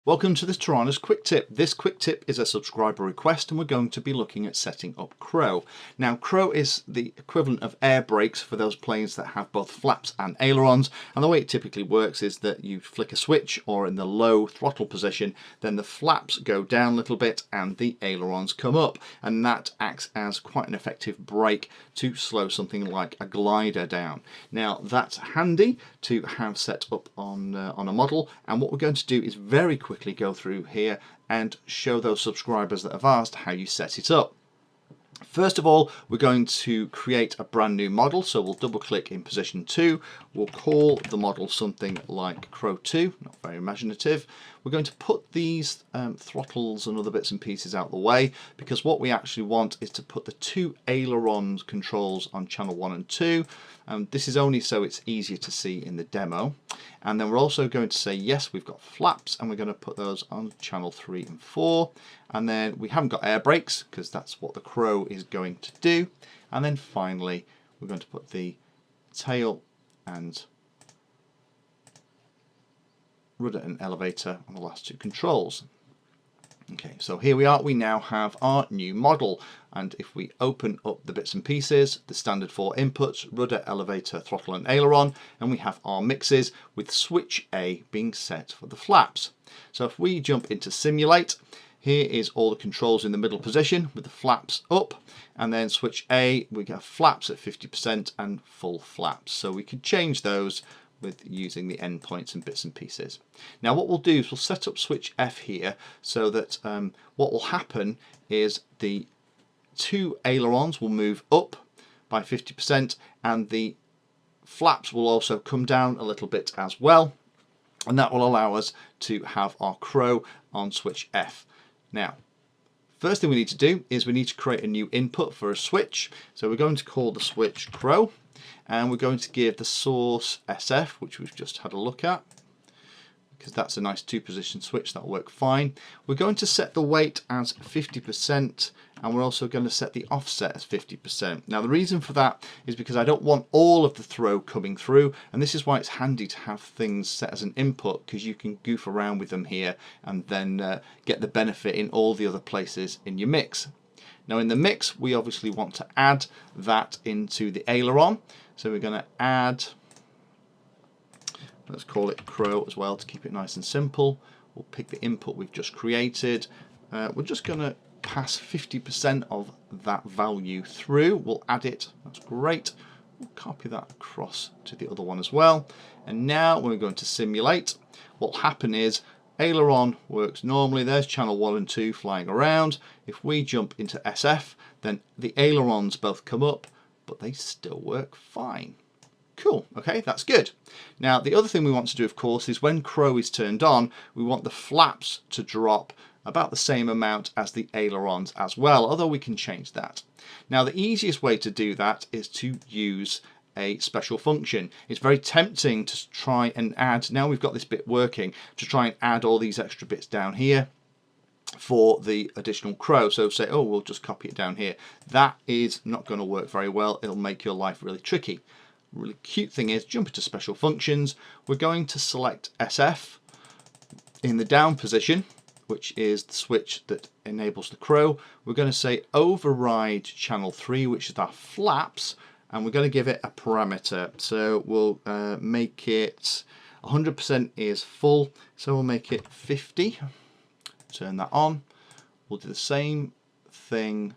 Welcome to this Taranis quick tip. This quick tip is a subscriber request and we're going to be looking at setting up Crow. Now Crow is the equivalent of air brakes for those planes that have both flaps and ailerons, and the way it typically works is that you flick a switch or in the low throttle position, then the flaps go down a little bit and the ailerons come up, and that acts as quite an effective brake to slow something like a glider down. Now that's handy to have set up on a model, and what we're going to do is very quickly go through here and show those subscribers that have asked how you set it up. First of all, we're going to create a brand new model, so we'll double click in position 2. We'll call the model something like Crow 2, not very imaginative. We're going to put these throttles and other bits and pieces out the way, because what we actually want is to put the two aileron controls on channel 1 and 2. This is only so it's easier to see in the demo. And then we're also going to say yes, we've got flaps, and we're going to put those on channel 3 and 4. And then we haven't got air brakes because that's what the Crow is going to do. And then finally we're going to put the tail and rudder and elevator on the last two controls. Okay, so here we are, we now have our new model, and if we open up the bits and pieces, the standard 4 inputs, rudder, elevator, throttle and aileron, and we have our mixes with switch A being set for the flaps. So if we jump into simulate, here is all the controls in the middle position with the flaps up, and then switch A, we have flaps at 50% and full flaps, so we could change those with using the endpoints and bits and pieces. Now what we'll do is we'll set up switch F here so that what will happen is the two ailerons will move up by 50% and the flaps will also come down a little bit as well, and that will allow us to have our Crow on switch F. Now first thing we need to do is we need to create a new input for a switch, so we're going to call the switch Crow, and we're going to give the source SF, which we've just had a look at, because that's a nice 2-position switch, that'll work fine. We're going to set the weight as 50%, and we're also going to set the offset as 50%. Now the reason for that is because I don't want all of the throw coming through, and this is why it's handy to have things set as an input, because you can goof around with them here and then get the benefit in all the other places in your mix. Now in the mix we obviously want to add that into the aileron, so we're going to add, let's call it Crow as well to keep it nice and simple. We'll pick the input we've just created. We're just going to pass 50% of that value through. We'll add it, that's great. We'll copy that across to the other one as well. And now we're going to simulate. What will happen is aileron works normally, there's channel 1 and 2 flying around. If we jump into SF, then the ailerons both come up, but they still work fine. Cool, okay, that's good. Now the other thing we want to do, of course, is when Crow is turned on, we want the flaps to drop about the same amount as the ailerons as well, although we can change that. Now the easiest way to do that is to use a special function. It's very tempting to try and add, now we've got this bit working, to try and add all these extra bits down here for the additional Crow. So say, oh, we'll just copy it down here. That is not going to work very well. It'll make your life really tricky. Really cute thing is, jump into special functions. We're going to select SF in the down position, which is the switch that enables the Crow. We're going to say override channel 3, which is our flaps, and we're going to give it a parameter. So we'll make it 100% is full, so we'll make it 50. Turn that on. We'll do the same thing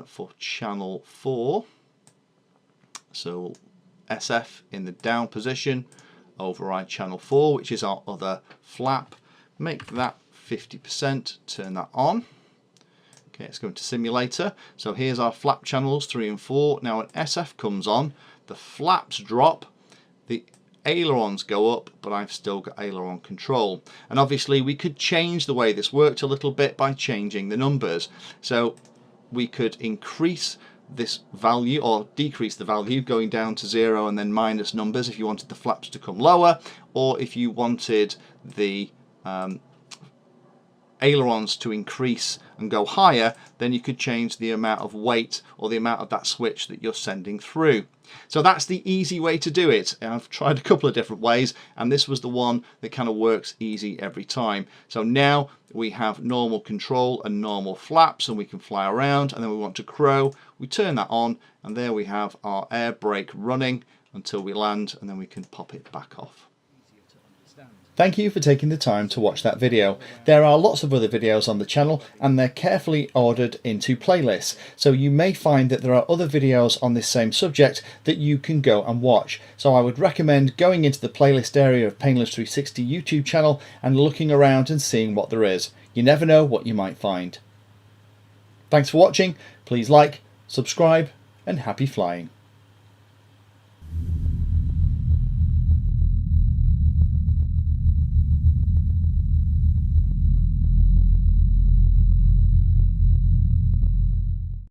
for channel 4. So SF in the down position, override channel 4, which is our other flap. Make that 50%, turn that on. Okay, let's go into simulator. So here's our flap channels 3 and 4. Now when SF comes on, the flaps drop, the ailerons go up, but I've still got aileron control. And obviously we could change the way this worked a little bit by changing the numbers. So we could increase this value or decrease the value, going down to 0 and then minus numbers if you wanted the flaps to come lower, or if you wanted the ailerons to increase and go higher, then you could change the amount of weight or the amount of that switch that you're sending through. So that's the easy way to do it. I've tried a couple of different ways, and this was the one that kind of works easy every time. So now we have normal control and normal flaps, and we can fly around, and then we want to crow. We turn that on, and there we have our air brake running until we land, and then we can pop it back off. Thank you for taking the time to watch that video. There are lots of other videos on the channel, and they're carefully ordered into playlists, so you may find that there are other videos on this same subject that you can go and watch. So I would recommend going into the playlist area of Painless 360 YouTube channel and looking around and seeing what there is. You never know what you might find. Thanks for watching. Please like, subscribe, and happy flying.